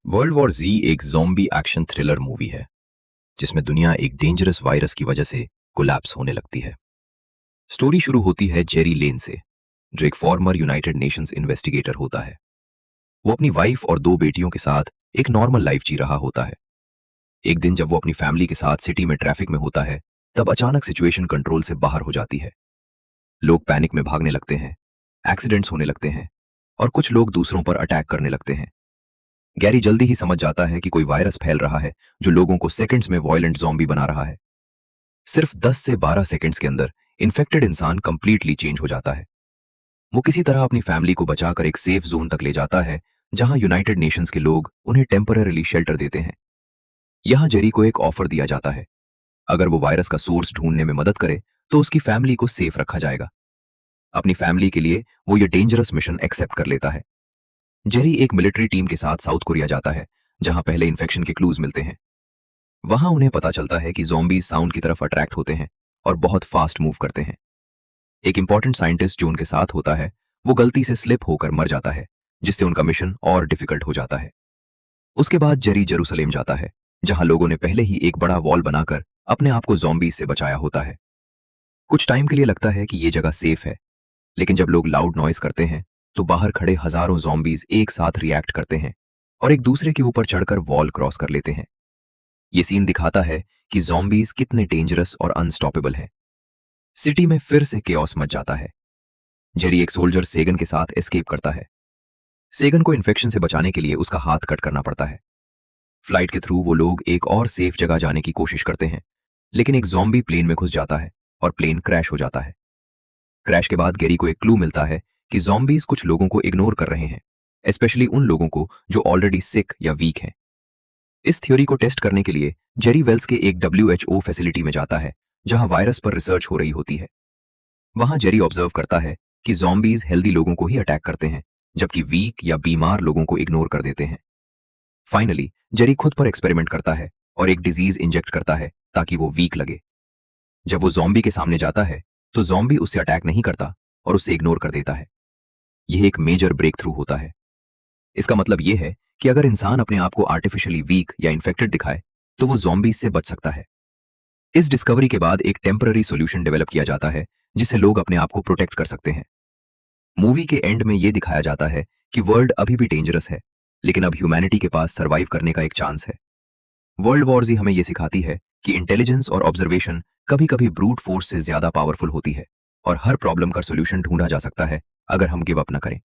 World war जी एक zombie action thriller movie है जिसमें दुनिया एक डेंजरस वायरस की वजह से कोलैप्स होने लगती है। स्टोरी शुरू होती है जेरी लेन से, जो एक फॉर्मर यूनाइटेड नेशंस इन्वेस्टिगेटर होता है। वो अपनी वाइफ और दो बेटियों के साथ एक नॉर्मल लाइफ जी रहा होता है। एक दिन जब वो अपनी फैमिली के साथ सिटी में ट्रैफिक में होता है, तब अचानक सिचुएशन कंट्रोल से बाहर हो जाती है। लोग पैनिक में भागने लगते हैं, एक्सीडेंट्स होने लगते हैं और कुछ लोग दूसरों पर अटैक करने लगते हैं। गैरी जल्दी ही समझ जाता है कि कोई वायरस फैल रहा है जो लोगों को सेकंड्स में वॉयलेंट ज़ॉम्बी बना रहा है। सिर्फ 10 से 12 सेकंड्स के अंदर इन्फेक्टेड इंसान कंप्लीटली चेंज हो जाता है। वो किसी तरह अपनी फैमिली को बचाकर एक सेफ जोन तक ले जाता है, जहां यूनाइटेड नेशंस के लोग उन्हें टेम्पररीली शेल्टर देते हैं। यहां जेरी को एक ऑफर दिया जाता है। अगर वो वायरस का सोर्स ढूंढने में मदद करे तो उसकी फैमिली को सेफ रखा जाएगा। अपनी फैमिली के लिए वो ये डेंजरस मिशन एक्सेप्ट कर लेता है। जेरी एक मिलिट्री टीम के साथ साउथ कोरिया जाता है, जहां पहले इन्फेक्शन के क्लूज मिलते हैं। वहां उन्हें पता चलता है कि ज़ॉम्बीज साउंड की तरफ अट्रैक्ट होते हैं और बहुत फास्ट मूव करते हैं। एक इंपॉर्टेंट साइंटिस्ट जो उनके साथ होता है, वो गलती से स्लिप होकर मर जाता है, जिससे उनका मिशन और डिफिकल्ट हो जाता है। उसके बाद जेरी जेरूसलेम जाता है, जहां लोगों ने पहले ही एक बड़ा वॉल बनाकर अपने आप को ज़ॉम्बीज से बचाया होता है। कुछ टाइम के लिए लगता है कि ये जगह सेफ है, लेकिन जब लोग लाउड नॉइस करते हैं तो बाहर खड़े हजारों ज़ॉम्बीज एक साथ रिएक्ट करते हैं और एक दूसरे के ऊपर चढ़कर वॉल क्रॉस कर लेते हैं। ये सीन दिखाता है कि ज़ॉम्बीज कितने डेंजरस और अनस्टॉपेबल हैं। सिटी में फिर से केओस मच जाता है। जेरी एक सोल्जर सेगन के साथ एस्केप करता है। सेगन को इन्फेक्शन से बचाने के लिए उसका हाथ कट करना पड़ता है। फ्लाइट के थ्रू वो लोग एक और सेफ जगह जाने की कोशिश करते हैं, लेकिन एक ज़ॉम्बी प्लेन में घुस जाता है और प्लेन क्रैश हो जाता है। क्रैश के बाद गेरी को एक क्लू मिलता है कि ज़ॉम्बीज कुछ लोगों को इग्नोर कर रहे हैं, स्पेशली उन लोगों को जो ऑलरेडी सिक या वीक हैं। इस थ्योरी को टेस्ट करने के लिए जेरी वेल्स के एक WHO फैसिलिटी में जाता है, जहां वायरस पर रिसर्च हो रही होती है। वहां जेरी ऑब्जर्व करता है कि ज़ॉम्बीज हेल्दी लोगों को ही अटैक करते हैं, जबकि वीक या बीमार लोगों को इग्नोर कर देते हैं। फाइनली जेरी खुद पर एक्सपेरिमेंट करता है और एक डिजीज इंजेक्ट करता है ताकि वो वीक लगे। जब वो ज़ॉम्बी के सामने जाता है तो ज़ॉम्बी उससे अटैक नहीं करता और उससे इग्नोर कर देता है। यह एक मेजर ब्रेक थ्रू होता है। इसका मतलब यह है कि अगर इंसान अपने आप को आर्टिफिशियली वीक या इन्फेक्टेड दिखाए तो वो ज़ॉम्बीज से बच सकता है। इस डिस्कवरी के बाद एक टेम्पररी सॉल्यूशन डेवलप किया जाता है, जिससे लोग अपने आप को प्रोटेक्ट कर सकते हैं। मूवी के एंड में यह दिखाया जाता है कि वर्ल्ड अभी भी डेंजरस है, लेकिन अब ह्यूमैनिटी के पास सर्वाइव करने का एक चांस है। वर्ल्ड वॉर जी हमें यह सिखाती है कि इंटेलिजेंस और ऑब्जर्वेशन कभी कभी ब्रूट फोर्स से ज्यादा पावरफुल होती है और हर प्रॉब्लम का सॉल्यूशन ढूंढा जा सकता है अगर हम गिव अप न करें।